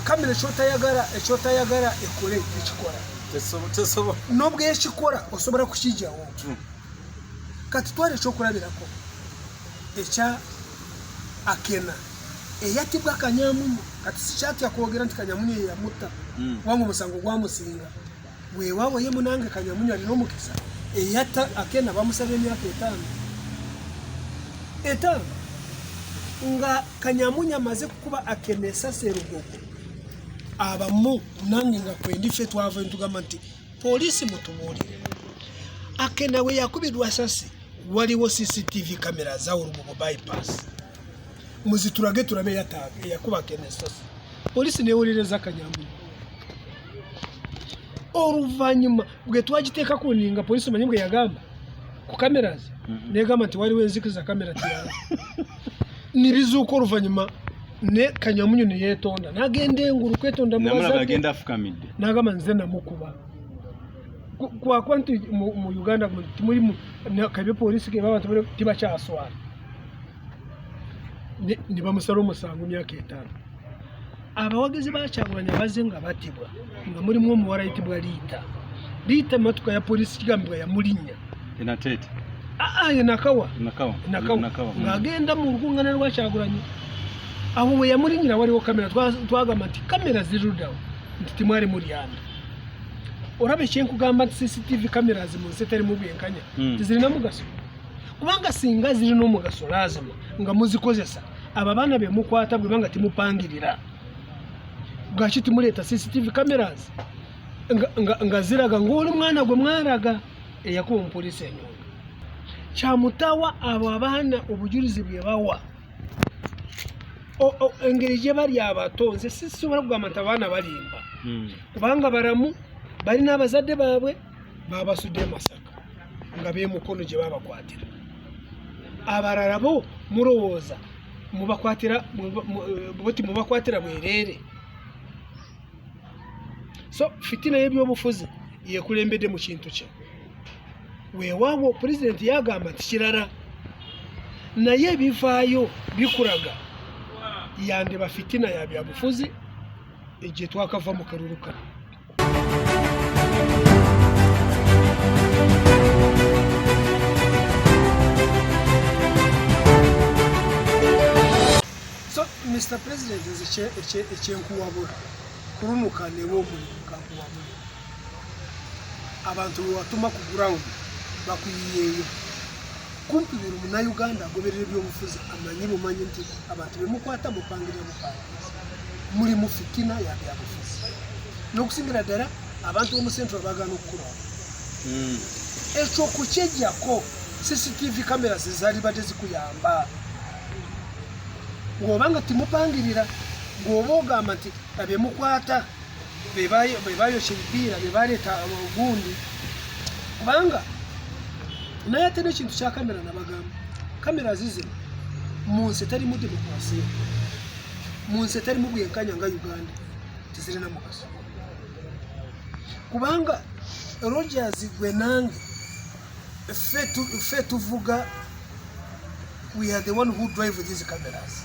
kamera echotayagara ekole ekikora tesobo nobwe ekikora osobora kukijawo kati twale chokurabirako echa akena eyatibwa kanyamunyu kati sichati yakwogera nti kanyamunyu yamuta wangu musango gwamusinga we wabo ye munange kanyamunyu ali nomukisa eyata akena bamusabe emyaka 5 nga kanyamunyu amaze kukuba akenesa serugogo abamu nange nga kwendife twava ntugamba nti polisi mutubulire akena we yakubidwa sasi waliwo CCTV kamera za Urugogo bypass muziturage turabe yataga yakuba kenesa polisi newulireza kanyamunyu oruvanyuma bwe twagiteka kuninga polisi manyimwe yagamba ku cameras negamba nti waliwo enzikiza kamera tiyala nibizuko oruvanyuma ne kanyamunyu ne yetonda nagende nguru kwetonda mubaza agenda afukamide nagamba nze namukuba kwa kwanti mu Uganda muri mu kabe polisi ke baba tiba cyaswara ni bamusaro musango myaka 5 abawagezi bacyaguranya bazenga batibwa nga muri mwo mu warayitibwa lita matuka ya polisi kigambwa ya mulinya enatete nakawa ngagenda mu rugungana rwacyaguranye aho we yamulinyira waliwo kamera twagamba nti kamera zirudaho nti timwari muri yanda orabe cyenku gamba CCTV cameras mu setari mu byenkanya tiziri na mugaso kubanga singa ziri no mugaso lazima nga muzikozesa aba bana be mukwata bwe banga timupangirira gashiti muleta CCTV cameras nga ziraga ngoli mwana gwe mwaraga eyakuba police enyonga chamutawa abo abana obujurizi bwe bawa engeri je bari abatonze sisubira kugamba abana balimba kubanga baramu bari n'abazadde babwe babasude Masaka nga be mukono je babakwatira abararabo murowoza mubakwatira bwerere so fitina yebyo bufuzi yekulembede mu kintu kye wewawo president yagamba nti kirara naye bivaayo bikuraga yande ba fitina ya bya bufuzi eje twakava mu karuruka so Mr. President echenkuwabura kurunuka newo muri kakuwabura abantu watuma ku ground bakuyiyeyo kumpi biri mu Uganda goberere byo bufuzi amanyi bumanyi nti abantu bemukwata mupangire muri mu fitina ya bya bufuzi no kusingira dara abantu mu central bagano kuro echo kuchejako CCTV cameras zari badezi kuyamba ngobanga timupangirira ngoboga amati abemukwata bebayo shiripira bebaleta ogundi kubanga naye atene kintu kya kamera nabagamba kamera zize munsi tari mu demokrasi munsi tari mu bwenkanya nga Uganda tizire na mukaso kubanga Rogers gwenange fetu vuga we are the one who drive these cameras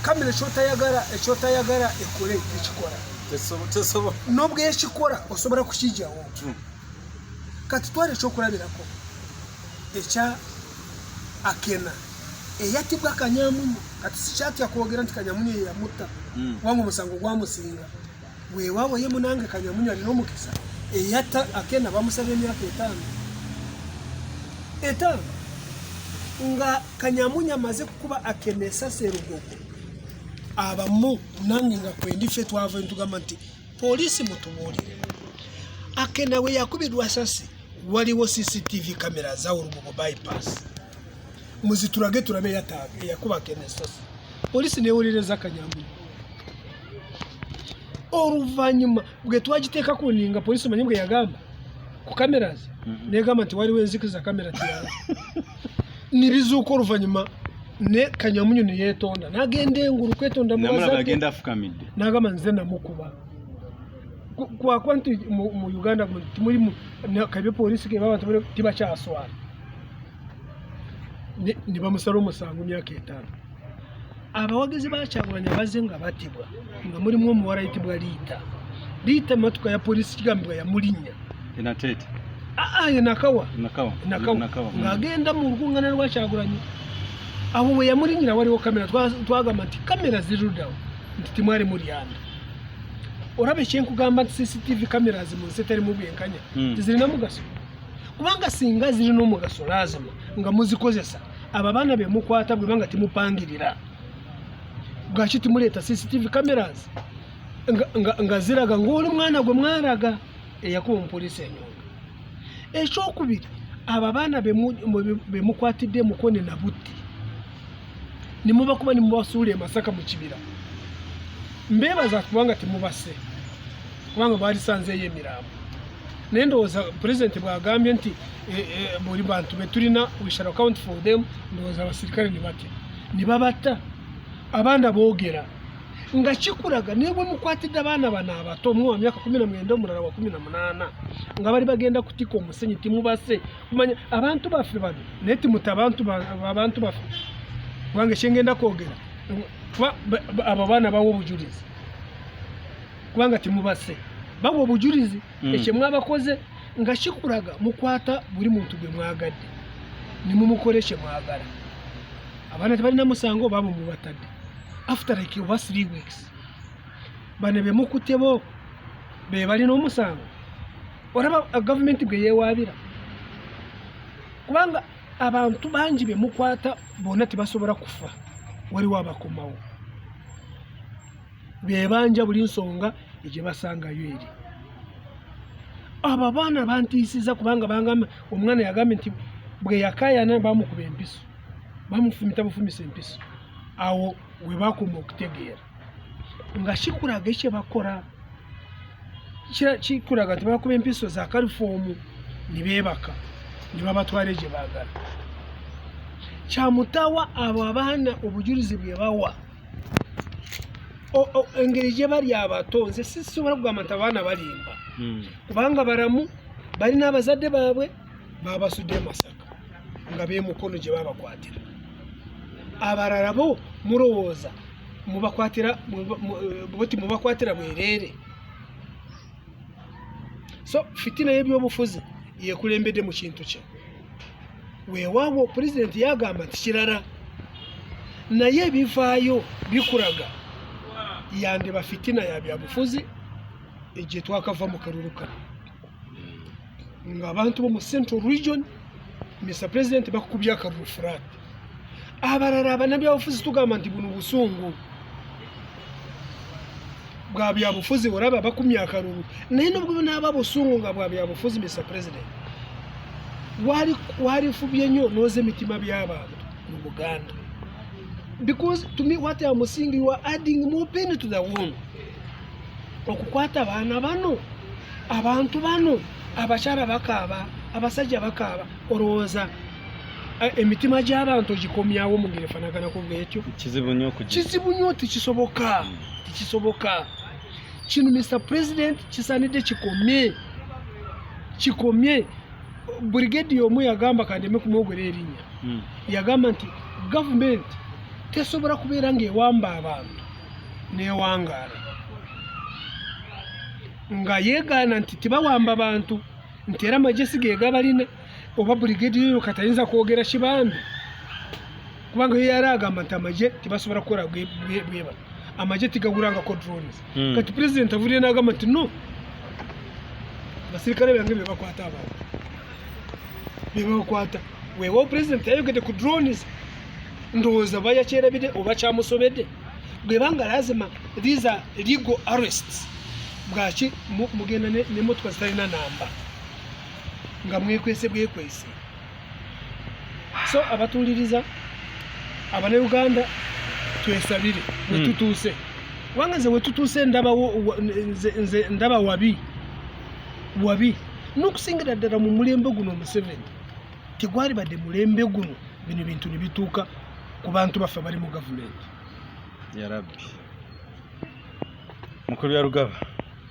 kamera echotayagara ekole ekikora tesobo nobwe ekikora osobora kukijawo kati twale chokurabirako echa akena eyatibwa kanyamunyu kati sichati yakwogera nti kanyamunyu yamuta wangu musango gwamusinga we wabo ye munange kanyamunyu ali nomukisa eyata akena bamusabe emyaka 5 nga kanyamunyu amaze kukuba akenesa serugogo abamu nange nga kwendife twava ntugamba nti polisi mutubulire akena we yakubidwa sasi waliwo CCTV kamera za Urugogo bypass muziturage turabe yataga yakuba kenesa polisi newulireza kanyamunyu oruvanyuma bwe twagiteka kuninga polisi manyimwe yagamba ku cameras negamba nti waliwo enzikiza kamera tiyala nibizuko oruvanyuma ne kanyamunyu ne yetonda nagende nguru kwetonda mubaza agenda afukamide nagamba nze namukuba kwa kwanti mu Uganda muri mu kabe polisi ke baba tiba cyaswara ni bamusaro musango myaka 5 abawagizi ba Kyagulanyi bazze nga battibwa nga mulimu omuwala ayitibwa Liita matuka ya polisi kigambibwa yamulinnya Enatete ye Nakawa ng'agenda mu lukuŋŋaana lwa Kyagulanyi awo we yamulinnyira waliwo kamera twagamba nti kamera ziruddawo nti timwali mulyanda olaba ekyenkugamba nti CCTV cameras mu nsi terimu byenkanya tizirina mugaso kubanga singa zirina omugaso lazima nga muzikozesa abo abaana be mukwata bwe banga timupangirira bwaki timuleeta CCTV cameras nga ziraga ng'oli mwana gwe mwaraga eyakuba omupoliisi enyonga ekyokubiri abo abaana be mukwatidde Mukono na Butti nimubakuba nimubasuula e Masaka mu kibira mbeebaza kubanga timubase kubanga baalisanzeeyo emirambo naye ndowooza pulezidenti bw'agambye nti buli bantu be tulina we shall account for them ndowooza abasirikale ne batya ne babatta abaana boogera nga kikulaga naye bwe mukwatidde abaana bano abato omu wa myaka 19 omulala wa 18 nga bali bagenda kutika omusenyi timubase kumanya abantu baffe bano naye timuta abantu baffe kubanga ekyengenda kwogera abo baana bawa obujulizi kubanga timubase bawa obujulizi ekyo mwabakoze nga kikulaga mukwata buli muntu gwe mwagadde nimumukole kye mwagala abaana tebalina musango baabo mubatadde after like over 3 weeks bane be mukutebo be balina omusango olaba government bwe yewaabira kubanga abantu bangi be mukwata bona tebasobola kufa waliwo abakomawo bebanja buli nsonga egye basangayo eri abo abaana bantiisiza kubanga bangamba omwana yagambye nti bwe yakayana bamukuba empiso bamufumita bufumisa empiso awo we bakuma okutegeera nga kikulaga ekye bakola kikulaga nti bakuba empiso za kalifoomu ne beebaka ne babatwala gye baagala kyamutawa abo abaana obujulizi bwe bawa engeri gye bali abato nze sisobola kugamba nti abaana balimba kubanga baramu balina abazadde baabwe babasudde Masaka nga beemukono gye babakwatira abalala bo mulowooza mubakwatira bwereere so fitina y'ebyobufuzi yekulembedde mu kintu kye weewaawo pulezidenti yagamba nti kirala naye ebivaayo bikulaga yandeba fitina ya byabufuzi egye twakava mu kalulu kano ng'abantu bo mu Central Region Mr. President bakukubye akalulu flat abalala abanabyabufuzi tugamba nti buno busungu bwa byabufuzi olaba bakumya akalulu naye nobwo naaba busungu nga bwa byabufuzi Mr. President walifubye nnyo nooza emitima by'abantu mu Buganda because to me what I am saying you are adding more pain to the wound okukwata abaana bano abantu bano abakyala bakaaba abasajja bakaaba olowooza emitima gy'abantu gikomyawo mu ngeri efaanaganako bwetyo kizibu nnyo tikisoboka kino Mr. President kisaanidde kikomye brigade y'omu yagamba kandeme kumwogera erinnya yagamba nti gavumenti tesobola kubeera ng'ewamba abantu neewangaala nga yeegaana nti tibawamba abantu nti era amagye geega balina oba brigade yoyo katayinza kwogera kibambi kubanga ye yali agamba nti amagye tibasobola kukola bweba amagye tigagulangako drones kati president avulire n'agamba nti no basirikale bange bebakwata abantu bebakwata weewo president yayogedde ku drones ndowooza bayakyerabidde oba kyamusobedde bwebanga lazima these are legal arrests bwaki mugenda n'emmotoka zitalina namba nga mwekwese so abatuuliriza abanayuganda twesabire wetutuuse kubanga nze wetutuuse ndaba wabi n'okusingira ddala mu mulembe guno Museveni tegwali badde mulembe guno bino bintu ne bituuka ku bantu baffe bali mu gavumenti ya rabbi mukulu ya Rugaba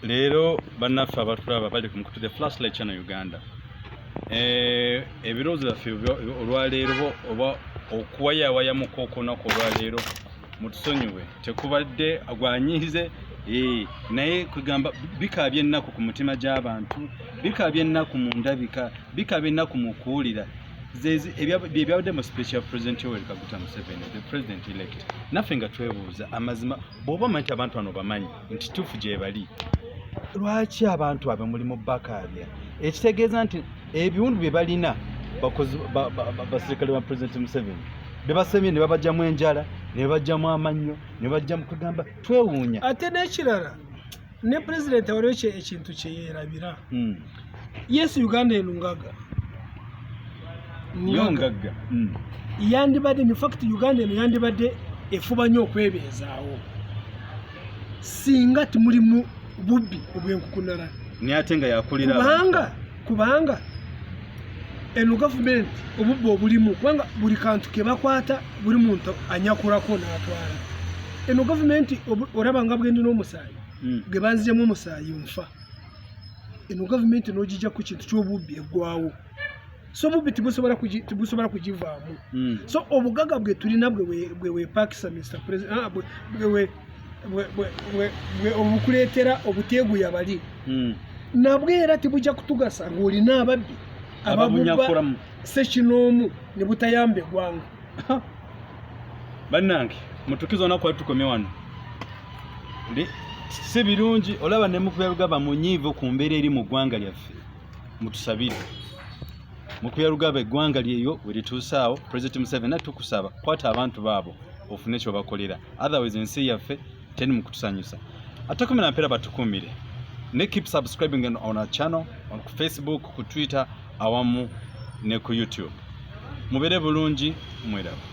leero bannaffe abatulaba bali ku mukutu the Flashlight Channel Uganda ebirowoozo byaffe olwaleero oba okuwayawaya mu kookona olwaleero mutusonyiwe tekubadde agwanyize naye kugamba bikaabye ennaku ku mutima gy'abantu bikaabye ennaku mu ndabika bikaabye ennaku mu kuwulira byebyawadde mu speech ya President Yoweri Kaguta Museveni, the president elect. Naffe nga twebuuza amazima bw'oba omanyi nti abantu bano bamanyi nti tuufu gye bali lwaki abantu abe mulimu bakaabya ekitegeeza nti ebiwundu bye balina basirikale ba President Museveni bebasemye ne babajjamu enjala ne babajjamu amannyo ne bajjamu kugamba twewuunya ate n'ekirala ne president waliwo ekintu kye yeerabira yesu Uganda enungaga nyongaga yandibadde in fact Uganda eno yandibadde efuba nnyo okwebeezaawo singa timulimu bubbi obwenkukunala naye ate nga yakulira kubanga eno gavumenti obubbi obulimu kubanga buli kantu ke bakwata buli muntu anyakulako n'atwala eno gavumenti olaba nga bwendi n'omusaayi ge banzijemu omusaayi nfa eno gavumenti n'ogijja ku kintu ky'obubbi eggwawo so bubbi tibusobola kugivaamu so obugaga bwe tulina bwe weepakisa Mr. President bwe obukuleetera obuteeguya bali nabwe era tibujja kutugasa ng'olina ababbi ababubba sekinoomu ne butayamba eggwanga bannange mutukiza onaku wali tukomye wano si birungi olaba ne mukubyarugaba munyiivu ku mbeera eri mu ggwanga lyaffe mutusabire mukubyarugaba eggwanga lyeyo we lituusaawo President Museveni tukusaba kwata abantu baabo ofune kye bakolera otherwise ensi yaffe teni mukutusanyusa atakumira mpera batukumire ne keep subscribing on our channel on Facebook ku Twitter awamu ne ku YouTube mubere bulungi mwerawo